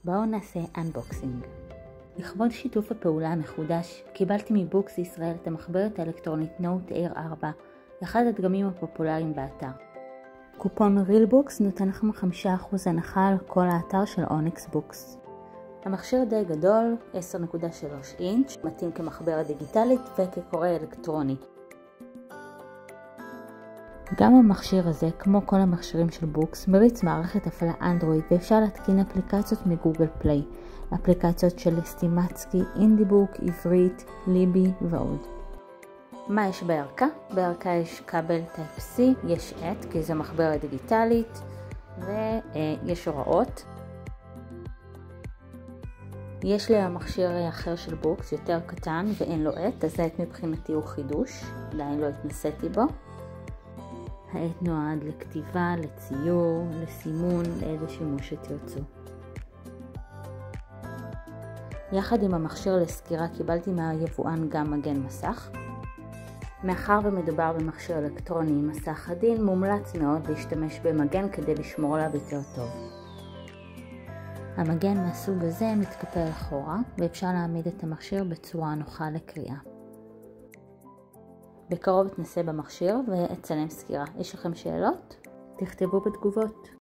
בואו נעשה אנבוקסינג. לכבוד שיתוף הפעולה המחודש, קיבלתי מבוקס ישראל את המחברת האלקטרונית Note Air 4, אחד הדגמים הפופולריים באתר. קופון רילבוקס נותן לכם 5% הנחה על כל האתר של אוניקס בוקס. המכשיר די גדול, 10.3 אינץ', מתאים כמחברת דיגיטלית וכקורא אלקטרוני. גם המכשיר הזה, כמו כל המכשירים של בוקס, מריץ מערכת הפעלה אנדרואיד ואפשר להתקין אפליקציות מגוגל פליי, אפליקציות של סטימצקי, אינדיבוק, עברית, ליבי ועוד. מה יש בערכה? בערכה יש כבל Type-C, יש עט כי זה מחברת דיגיטלית ויש הוראות. יש לי המכשיר אחר של בוקס יותר קטן ואין לו עט, אז העט מבחינתי הוא חידוש, עדיין לא התנסיתי בו. העט נועד לכתיבה, לציור, לסימון, לאיזה שימוש שתרצו. יחד עם המכשיר לסקירה קיבלתי מהיבואן גם מגן מסך. מאחר ומדובר במכשיר אלקטרוני עם מסך עדין, מומלץ מאוד להשתמש במגן כדי לשמור עליו יותר טוב. המגן מהסוג הזה מתקפל אחורה ואפשר להעמיד את המכשיר בצורה נוחה לקריאה. בקרוב אתנסה במכשיר ואצלם סקירה. יש לכם שאלות? תכתבו בתגובות.